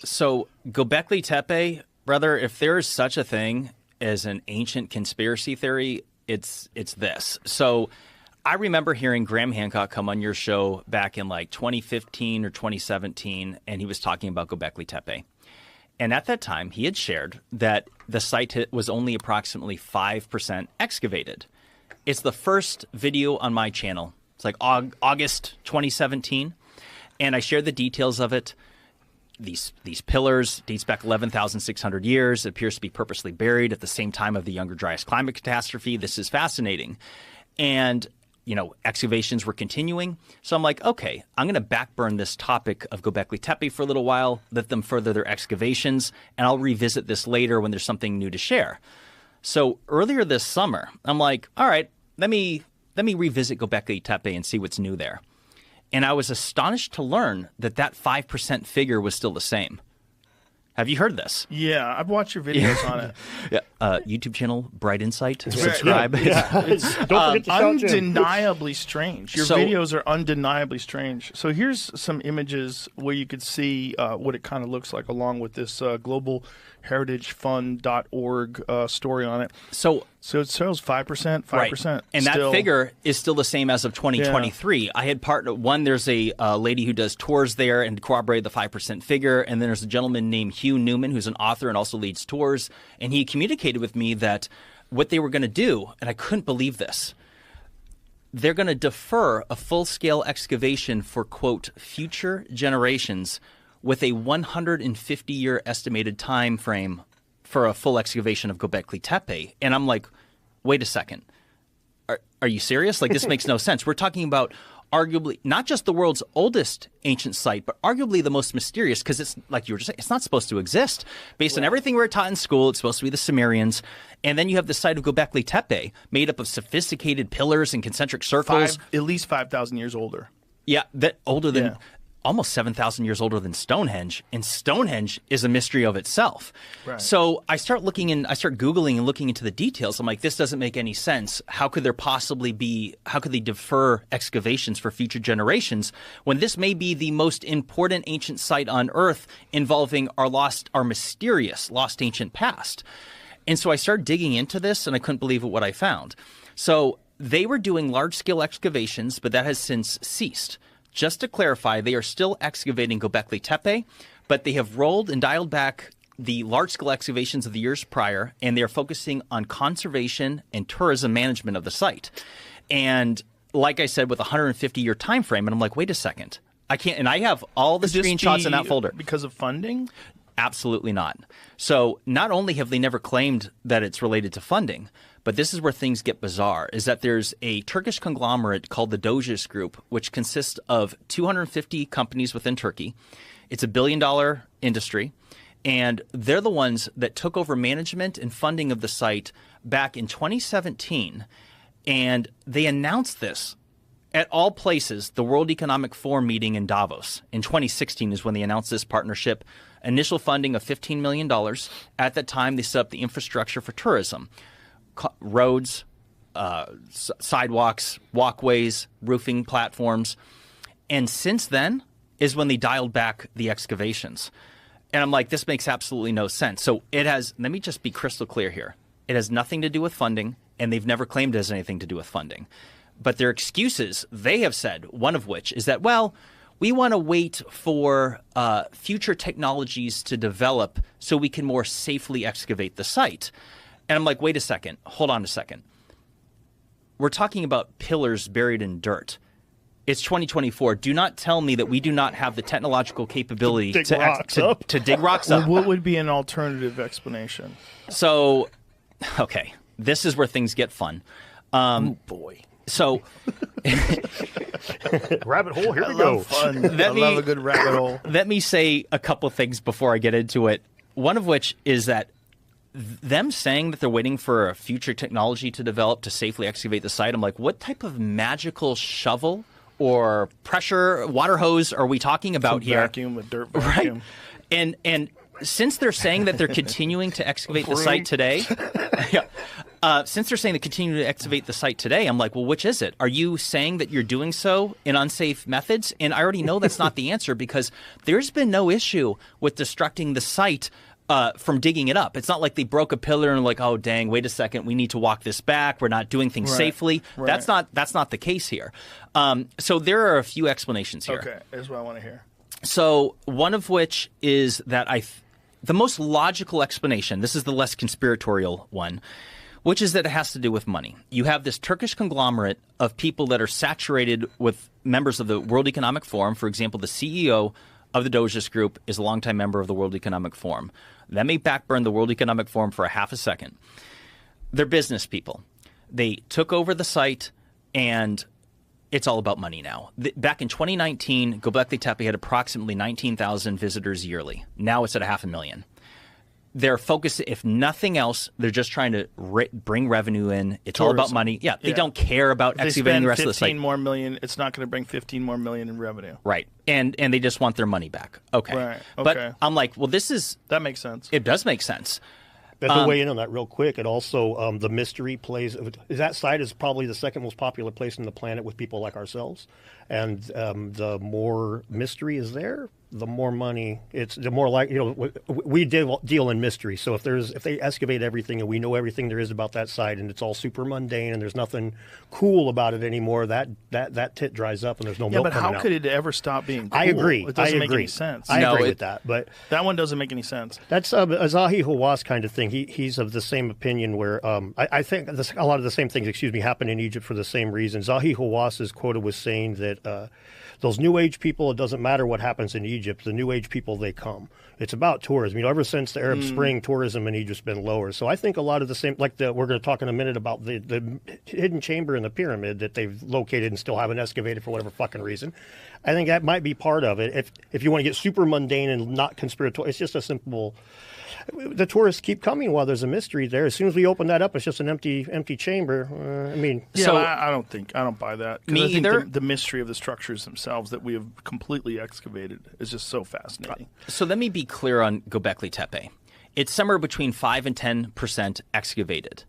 So Gobekli Tepe, brother, if there is such a thing as an ancient conspiracy theory, it's this. So I remember hearing Graham Hancock come on your show back in like 2015 or 2017, and he was talking about Gobekli Tepe. And at that time, he had shared that the site was only approximately 5% excavated. It's the first video on my channel. It's like August 2017, and I shared the details of it. These pillars dates back 11,600 years. It appears to be purposely buried at the same time of the Younger Dryas climate catastrophe. This is fascinating. And, excavations were continuing. So I'm like, okay, I'm going to backburn this topic of Gobekli Tepe for a little while, let them further their excavations, and I'll revisit this later when there's something new to share. So earlier this summer, I'm like, all right, let me revisit Gobekli Tepe and see what's new there. And I was astonished to learn that 5% figure was still the same. Have you heard this? Yeah, I've watched your videos on it. Yeah, YouTube channel, Bright Insight. Subscribe. It's Don't forget to shout to him. undeniably strange. Your So- videos are undeniably strange. So here's some images where you could see what it kind of looks like along with this globalheritagefund.org story on it. So it shows 5%, 5%. Right. And still. that figure is still the same as of 2023. I had there's a lady who does tours there and corroborated the 5% figure. And then there's a gentleman named Hugh Newman, who's an author and also leads tours. And he communicated with me that what they were going to do, and I couldn't believe this, they're going to defer a full-scale excavation for, quote, future generations with a 150-year estimated time frame for a full excavation of Gobekli Tepe. And I'm like, wait a second. Are you serious? Like, this makes no sense. We're talking about arguably not just the world's oldest ancient site, but arguably the most mysterious, because it's, like you were just saying, it's not supposed to exist. Based on everything we were taught in school, it's supposed to be the Sumerians. And then you have the site of Gobekli Tepe, made up of sophisticated pillars and concentric circles. At least 5,000 years older. Yeah, that older than almost 7,000 years older than Stonehenge, and Stonehenge is a mystery of itself. Right. So I start Googling and looking into the details. I'm like, this doesn't make any sense. How could they defer excavations for future generations when this may be the most important ancient site on Earth involving our mysterious lost ancient past? And so I started digging into this, and I couldn't believe what I found. So they were doing large-scale excavations, but that has since ceased. Just to clarify, they are still excavating Gobekli Tepe, but they have rolled and dialed back the large-scale excavations of the years prior, and they are focusing on conservation and tourism management of the site. And like I said, with a 150-year time frame, and I'm like, wait a second. I can't, and I have all the screenshots in that folder. Because of funding? Absolutely not. So not only have they never claimed that it's related to funding, but this is where things get bizarre, is that there's a Turkish conglomerate called the Doges Group, which consists of 250 companies within Turkey. It's a billion-dollar industry, and they're the ones that took over management and funding of the site back in 2017, and they announced this at all places, the World Economic Forum meeting in Davos. In 2016 is when they announced this partnership. Initial funding of $15 million. At that time, they set up the infrastructure for tourism. Roads, sidewalks, walkways, roofing platforms. And since then is when they dialed back the excavations. And I'm like, this makes absolutely no sense. So let me just be crystal clear here. It has nothing to do with funding, and they've never claimed it has anything to do with funding. But their excuses, they have said, one of which is that, well, we want to wait for future technologies to develop so we can more safely excavate the site. And I'm like, wait a second. Hold on a second. We're talking about pillars buried in dirt. It's 2024. Do not tell me that we do not have the technological capability to dig rocks up. What would be an alternative explanation? So, okay, this is where things get fun. Oh, boy. So, rabbit hole, here we go. Fun. I love a good rabbit hole. Let me say a couple of things before I get into it. One of which is that them saying that they're waiting for a future technology to develop to safely excavate the site, I'm like, what type of magical shovel or pressure water hose are we talking about here? Vacuum, a dirt vacuum. Right. And since they're saying that they're continuing to excavate the site today, since they're saying they continue to excavate the site today, I'm like, well, which is it? Are you saying that you're doing so in unsafe methods? And I already know that's not the answer because there's been no issue with destructing the site from digging it up. It's not like they broke a pillar and like, oh, dang, wait a second, we need to walk this back. We're not doing things safely. Right. That's not the case here. So there are a few explanations here. Okay, here's what I want to hear. So one of which is that the most logical explanation, this is the less conspiratorial one, which is that it has to do with money. You have this Turkish conglomerate of people that are saturated with members of the World Economic Forum. For example, the CEO of the Doges Group is a longtime member of the World Economic Forum. That may backburn the World Economic Forum for a half a second. They're business people. They took over the site, and it's all about money now. Back in 2019, Gobekli Tepe had approximately 19,000 visitors yearly. Now it's at 500,000. They're focused, if nothing else, they're just trying to bring revenue in. It's all about money. Yeah, they don't care about excavating the rest of the site. If they spend 15 more million, it's not going to bring 15 more million in revenue. Right. And they just want their money back. Okay. Right. Okay. But I'm like, well, that makes sense. It does make sense. To weigh in on that real quick, and also the mystery plays. That site is probably the second most popular place on the planet with people like ourselves, and the more mystery is there, the more money. It's the more like we deal in mystery. So if they excavate everything and we know everything there is about that site, and it's all super mundane and there's nothing cool about it anymore, that tit dries up and there's no milk but coming how out. could it ever stop being cool? I agree. It doesn't make any sense. I agree with that, but that one doesn't make any sense. That's a Zahi Hawass kind of thing. He's of the same opinion where I think a lot of the same things, happen in Egypt for the same reason. Zahi Hawass's quote was saying that those New Age people, it doesn't matter what happens in Egypt, the New Age people, they come. It's about tourism. Ever since the Arab Spring, tourism in Egypt's been lower. So I think a lot of the same, we're going to talk in a minute about the hidden chamber in the pyramid that they've located and still haven't excavated for whatever fucking reason. I think that might be part of it. If you want to get super mundane and not conspiratorial, it's just a simple. The tourists keep coming while there's a mystery there. As soon as we open that up, it's just an empty chamber. I don't buy that. Me I think either. The mystery of the structures themselves that we have completely excavated is just so fascinating. So let me be clear on Gobekli Tepe. It's somewhere between 5 and 10% excavated.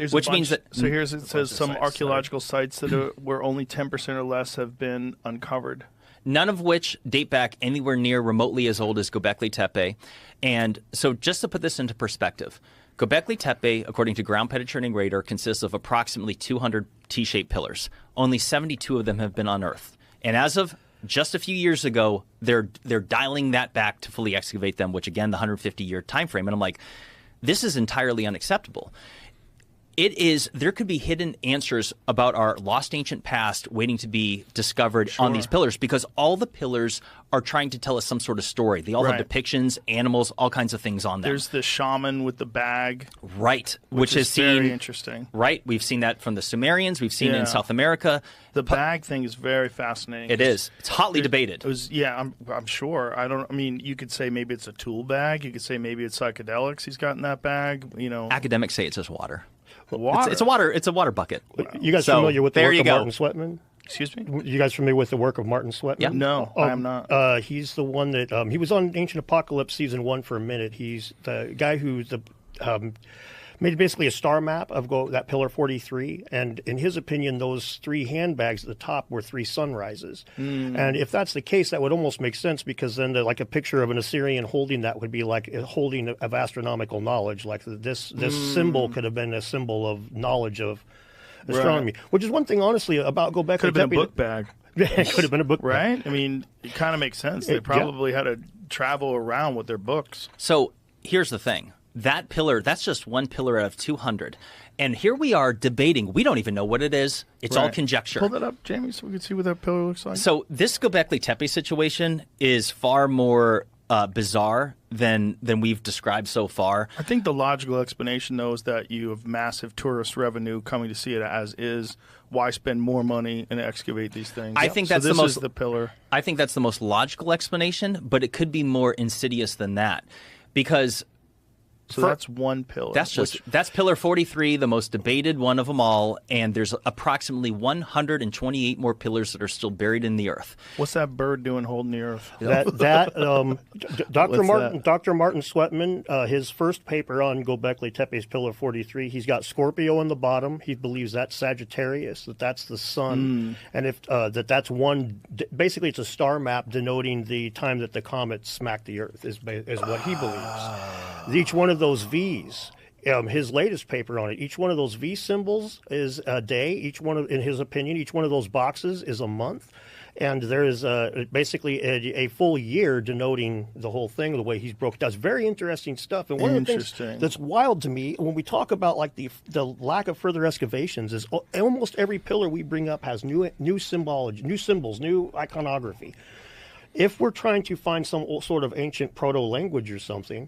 Which means that. So it says some archaeological sites that where only 10% or less have been uncovered. None of which date back anywhere near remotely as old as Gobekli Tepe. And so just to put this into perspective, Gobekli Tepe, according to ground penetrating radar, consists of approximately 200 T-shaped pillars. Only 72 of them have been unearthed. And as of just a few years ago, they're dialing that back to fully excavate them, which again, the 150-year time frame. And I'm like, this is entirely unacceptable. There could be hidden answers about our lost ancient past waiting to be discovered on these pillars because all the pillars are trying to tell us some sort of story. They all have depictions, animals, all kinds of things on them. There's the shaman with the bag. Right. Which is very interesting. Right. We've seen that from the Sumerians. We've seen it in South America. The bag thing is very fascinating. It is. It's hotly debated. I'm sure. You could say maybe it's a tool bag. You could say maybe it's psychedelics he's got in that bag. Academics say it's just water. Water. It's a water bucket. You guys familiar with the work of Martin Sweatman? Excuse me? You guys familiar with the work of Martin Sweatman? Yeah. No, I am not. He's the one that he was on Ancient Apocalypse season 1 for a minute. He's the guy who made basically a star map of that pillar 43, and in his opinion, those 3 handbags at the top were 3 sunrises. And if that's the case, that would almost make sense because then like a picture of an Assyrian holding that would be like a holding of astronomical knowledge. Like this symbol could have been a symbol of knowledge of astronomy, which is one thing, honestly, about Gobekli Tepe. Could have been a book bag. It could have been a book bag. Right? It kind of makes sense. They probably had to travel around with their books. So here's the thing. That pillar, that's just one pillar out of 200. And here we are debating. We don't even know what it is. It's all conjecture. Pull that up, Jamie, so we can see what that pillar looks like. So this Gobekli Tepe situation is far more bizarre than we've described so far. I think the logical explanation, though, is that you have massive tourist revenue coming to see it as is. Why spend more money and excavate these things? I think that's the pillar. I think that's the most logical explanation, but it could be more insidious than that. Because So that's one pillar. That's pillar 43, the most debated one of them all, and there's approximately 128 more pillars that are still buried in the earth. What's that bird doing holding the earth? Dr. Martin Sweatman, his first paper on Gobekli Tepe's pillar 43, he's got Scorpio on the bottom. He believes that's Sagittarius, that's the sun, and if that's one. Basically, it's a star map denoting the time that the comet smacked the earth. Is what he believes. Each one of those V's, his latest paper on it, each one of those V symbols is a day. In his opinion, each one of those boxes is a month. And there is basically a full year denoting the whole thing, the way he's broke it down. It's very interesting stuff. And one of the things that's wild to me, when we talk about like the lack of further excavations, is almost every pillar we bring up has new symbology, new symbols, new iconography. If we're trying to find some sort of ancient proto-language or something,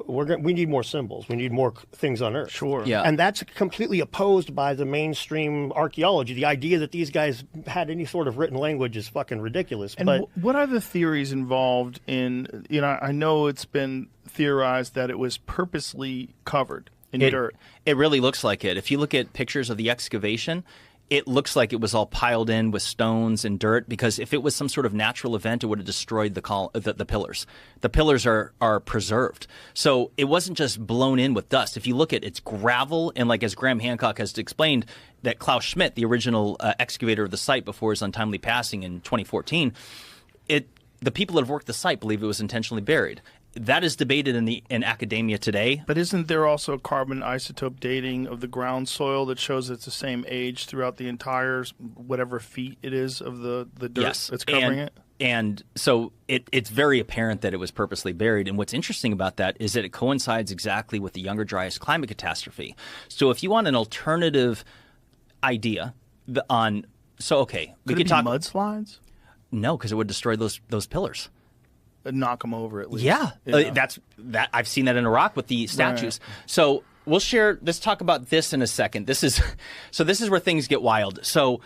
we need more symbols. We need more things on Earth. Sure. Yeah. And that's completely opposed by the mainstream archaeology. The idea that these guys had any sort of written language is fucking ridiculous. And what are the theories involved in, I know it's been theorized that it was purposely covered in dirt. It really looks like it. If you look at pictures of the excavation, it looks like it was all piled in with stones and dirt, because if it was some sort of natural event, it would have destroyed the pillars. The pillars are preserved. So it wasn't just blown in with dust. If you look at it's gravel, and like as Graham Hancock has explained, that Klaus Schmidt, the original excavator of the site before his untimely passing in 2014, the people that have worked the site believe it was intentionally buried. That is debated in academia today. But isn't there also carbon isotope dating of the ground soil that shows it's the same age throughout the entire whatever feet it is of the dirt that's covering it? And so it's very apparent that it was purposely buried. And what's interesting about that is that it coincides exactly with the Younger Dryas climate catastrophe. So if you want an alternative idea we could talk mudslides? No, because it would destroy those pillars. Knock them over at least. Yeah. I've seen that in Iraq with the statues. Right. So let's talk about this in a second. This is where things get wild. So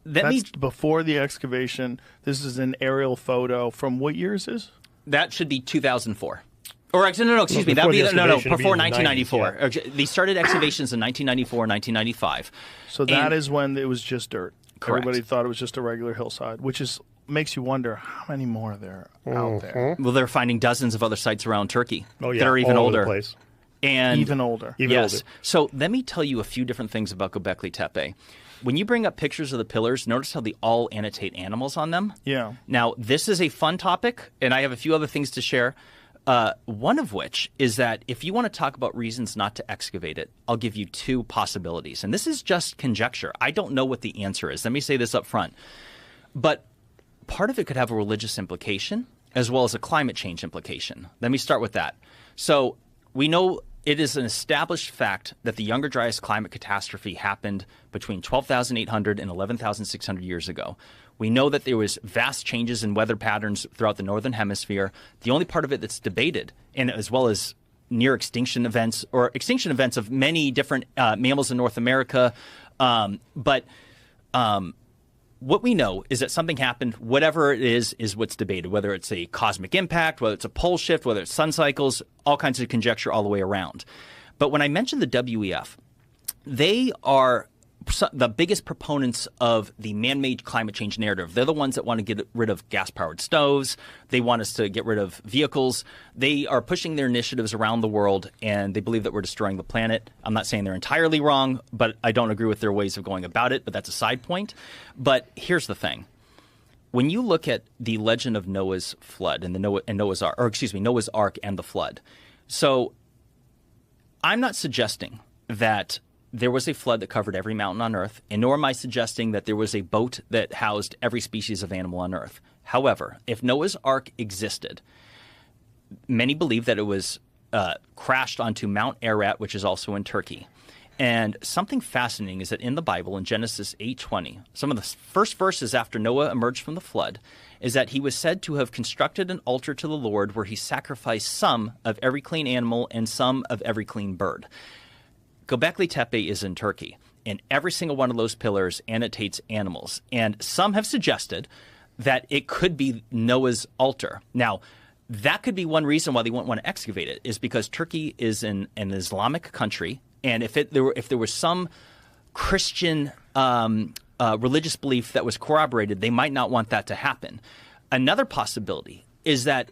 that's before the excavation. This is an aerial photo from what year is this? That should be 2004. Or no, excuse me. That would be before 1994. Yeah. They started excavations in 1994, 1995. So that is when it was just dirt. Correct. Everybody thought it was just a regular hillside, which makes you wonder how many more are there out there. Well, they're finding dozens of other sites around Turkey that are all even over older. the place. And even older. Yes. So let me tell you a few different things about Gobekli Tepe. When you bring up pictures of the pillars, notice how they all annotate animals on them. Yeah. Now, this is a fun topic, and I have a few other things to share. One of which is that if you want to talk about reasons not to excavate it, I'll give you two possibilities. And this is just conjecture. I don't know what the answer is. Let me say this up front. But part of it could have a religious implication as well as a climate change implication. Let me start with that. So we know it is an established fact that the Younger Dryas climate catastrophe happened between 12,800 and 11,600 years ago. We know that there was vast changes in weather patterns throughout the northern hemisphere. The only part of it that's debated, and as well as near extinction events of many different mammals in North America, what we know is that something happened. Whatever it is what's debated, whether it's a cosmic impact, whether it's a pole shift, whether it's sun cycles, all kinds of conjecture all the way around. But when I mentioned the WEF, they are the biggest proponents of the man-made climate change narrative. They're the ones that want to get rid of gas-powered stoves. They want us to get rid of vehicles. They are pushing their initiatives around the world, and they believe that we're destroying the planet. I'm not saying they're entirely wrong, but I don't agree with their ways of going about it, but that's a side point. But here's the thing. When you look at the legend of Noah's flood and Noah's Ark and the flood, so I'm not suggesting that there was a flood that covered every mountain on Earth, and nor am I suggesting that there was a boat that housed every species of animal on Earth. However, if Noah's Ark existed, many believe that it was crashed onto Mount Ararat, which is also in Turkey. And something fascinating is that in the Bible, in Genesis 8:20, some of the first verses after Noah emerged from the flood, is that he was said to have constructed an altar to the Lord where he sacrificed some of every clean animal and some of every clean bird. Gobekli Tepe is in Turkey, and every single one of those pillars annotates animals. And some have suggested that it could be Noah's altar. Now, that could be one reason why they wouldn't want to excavate it, is because Turkey is an Islamic country, and if there was some Christian religious belief that was corroborated, they might not want that to happen. Another possibility is that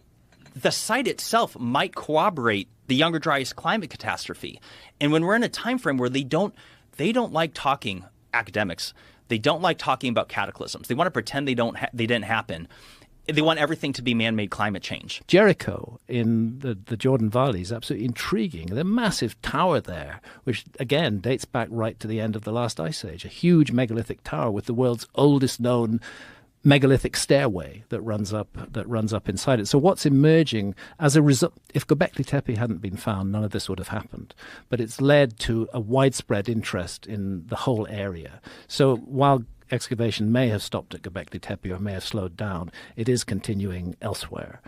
the site itself might corroborate the Younger Dryas climate catastrophe. And when we're in a time frame where they don't like talking, academics, they don't like talking about cataclysms. They want to pretend they didn't happen. They want everything to be man-made climate change. Jericho in the Jordan Valley is absolutely intriguing. The massive tower there, which again dates back right to the end of the last ice age, a huge megalithic tower with the world's oldest known megalithic stairway that runs up inside it. So what's emerging as a result, if Gobekli Tepe hadn't been found, none of this would have happened. But it's led to a widespread interest in the whole area. So while excavation may have stopped at Gobekli Tepe or may have slowed down, it is continuing elsewhere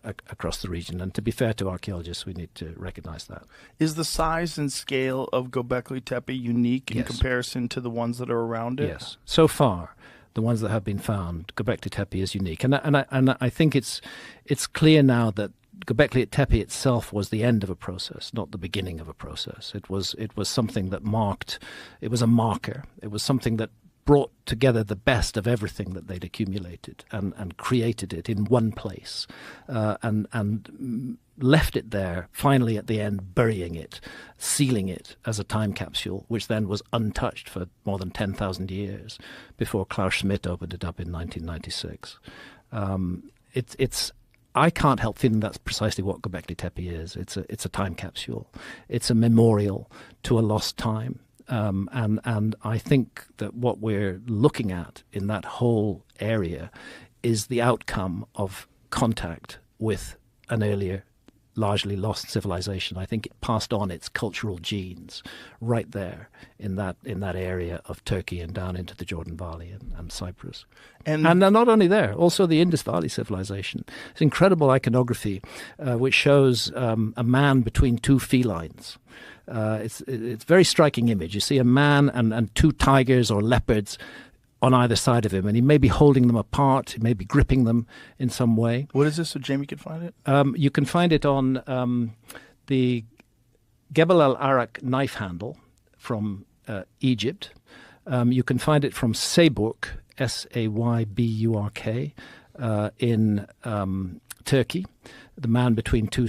across the region. And to be fair to archaeologists, we need to recognize that. Is the size and scale of Gobekli Tepe unique in comparison to the ones that are around it? Yes. So far, the ones that have been found, Gobekli Tepe is unique. And I think it's clear now that Gobekli Tepe itself was the end of a process, not the beginning of a process. It was something that it was a marker. It was something that brought together the best of everything that they'd accumulated and created it in one place and left it there, finally at the end burying it, sealing it as a time capsule, which then was untouched for more than 10,000 years before Klaus Schmidt opened it up in 1996. I can't help feeling that's precisely what Gobekli Tepe is. It's a time capsule. It's a memorial to a lost time. And I think that what we're looking at in that whole area is the outcome of contact with an earlier, largely lost civilization. I think it passed on its cultural genes right there in that area of Turkey and down into the Jordan Valley and Cyprus. And not only there, also the Indus Valley civilization. It's incredible iconography which shows a man between two felines. It's a very striking image. You see a man and two tigers or leopards on either side of him, and he may be holding them apart, he may be gripping them in some way. What is this so Jamie can find it? You can find it on the Gebel al-Arak knife handle from Egypt. You can find it from Sayburk, Sayburk, in Turkey, the man between two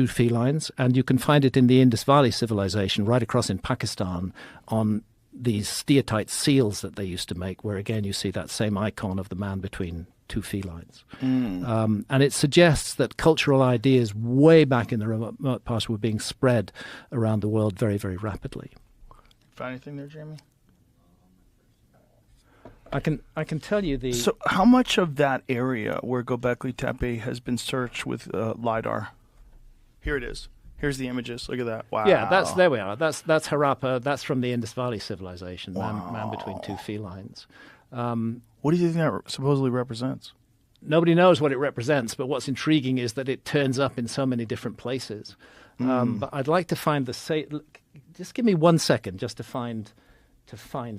felines, and you can find it in the Indus Valley civilization right across in Pakistan on these steatite seals that they used to make, where again you see that same icon of the man between two felines. And it suggests that cultural ideas way back in the remote past were being spread around the world very, very rapidly. Find anything there, Jamie? I can tell you the... So how much of that area where Gobekli Tepe has been searched with LiDAR? Here it is. Here's the images. Look at that. Wow. Yeah, there we are. That's Harappa. That's from the Indus Valley civilization, man between two felines. What do you think that supposedly represents? Nobody knows what it represents, but what's intriguing is that it turns up in so many different places. But I'd like to find just give me 1 second just to find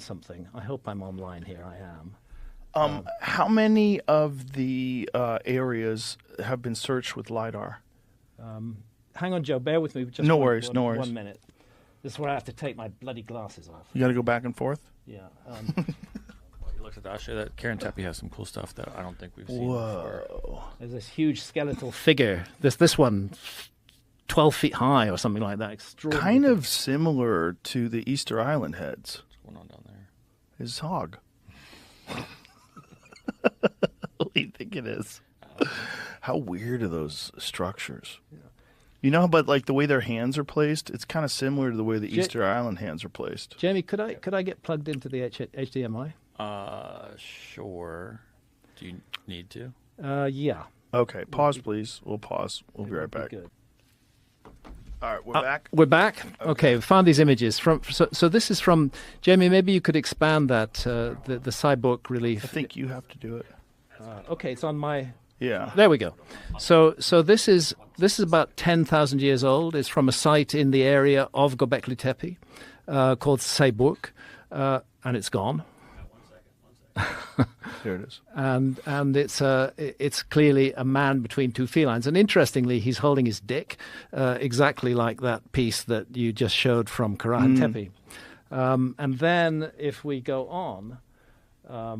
something. I hope I'm online here. I am. How many of the areas have been searched with LiDAR? Hang on, Joe. Bear with me. Just no one, worries. 1 minute. This is where I have to take my bloody glasses off. You got to go back and forth? Yeah. You looked at that. Actually, that Karen Tepe has some cool stuff that I don't think we've seen before. There's this huge skeletal figure. This one, 12 feet high or something like that. Extraordinary. Kind of similar to the Easter Island heads. What's going on down there? His hog. What do you think it is? How weird are those structures? Yeah. You know, but like the way their hands are placed, it's kind of similar to the way the Easter Island hands are placed. Jamie, could I get plugged into the HDMI? Sure. Do you need to? Yeah. Okay, pause, please. We'll pause. We'll be right back. Good. All right, we're back. We're back. Okay, we found these images from. So this is from Jamie. Maybe you could expand that the Sayburk relief. I think you have to do it. Okay, it's on my. Yeah. There we go. So this is about 10,000 years old. It's from a site in the area of Gobekli Tepe called Sayburk, and it's gone. There it is. And it's clearly a man between two felines. And interestingly, he's holding his dick, exactly like that piece that you just showed from Karahan Tepe. And then if we go on, I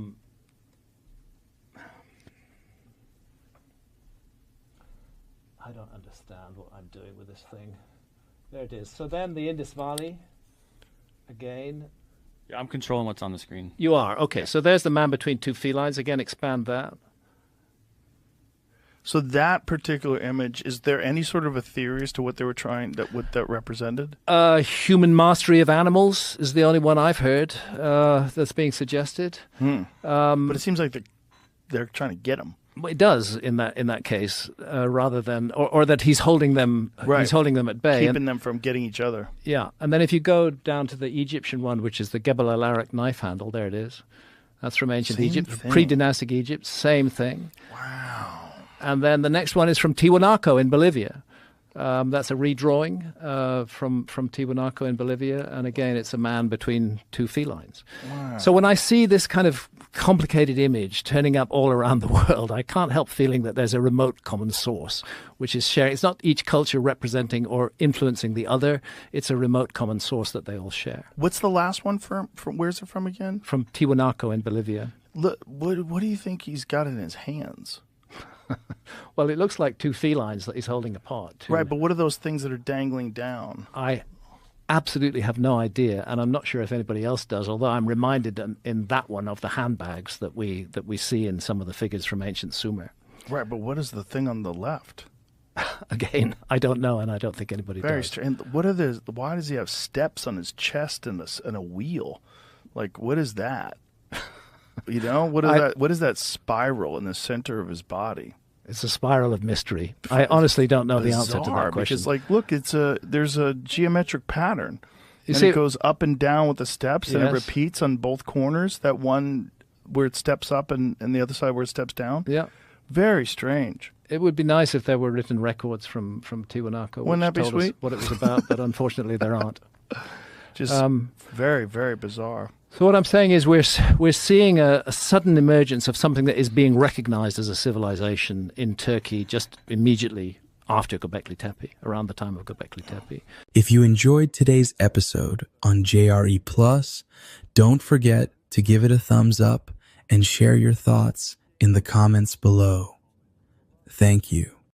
don't understand what I'm doing with this thing. There it is. So then the Indus Valley, again. Yeah, I'm controlling what's on the screen. You are. Okay, so there's the man between two felines. Again, expand that. So that particular image, is there any sort of a theory as to what they were trying, what that represented? Human mastery of animals is the only one I've heard that's being suggested. But it seems like they're trying to get him. It does in that case, rather than or that he's holding them. Right. He's holding them at bay, keeping them from getting each other. Yeah, and then if you go down to the Egyptian one, which is the Gebel el-Arak knife handle, there it is. That's from ancient Same Egypt, thing. pre-dynastic Egypt. Same thing. Wow. And then the next one is from Tiwanaku in Bolivia. That's a redrawing from Tiwanaku in Bolivia, and again, it's a man between two felines. Wow. So when I see this kind of complicated image turning up all around the world, I can't help feeling that there's a remote common source, which is sharing. It's not each culture representing or influencing the other. It's a remote common source that they all share. What's the last one from? Where's it from again? From Tiwanaku in Bolivia. Look, what do you think he's got in his hands? Well, it looks like two felines that he's holding apart. Right, but what are those things that are dangling down? I absolutely have no idea, and I'm not sure if anybody else does, although I'm reminded in that one of the handbags that we see in some of the figures from ancient Sumer. Right, but what is the thing on the left? Again, I don't know, and I don't think anybody Very does. strange. And what are the? Why does he have steps on his chest and a wheel? Like, what is that? You know, what is that spiral in the center of his body? It's a spiral of mystery. I honestly don't know the answer to that question. Because, like, look, there's a geometric pattern. You And see, it goes up and down with the steps, and it Yes. repeats on both corners. That one where it steps up and the other side where it steps down. yeah. Very strange. It would be nice if there were written records from Tiwanaku. Wouldn't that be which told us sweet? what it was about, but unfortunately there aren't. Just very, very bizarre. So what I'm saying is we're seeing a sudden emergence of something that is being recognized as a civilization in Turkey just immediately after Gobekli Tepe, around the time of Gobekli Tepe. If you enjoyed today's episode on JRE Plus, don't forget to give it a thumbs up and share your thoughts in the comments below. Thank you.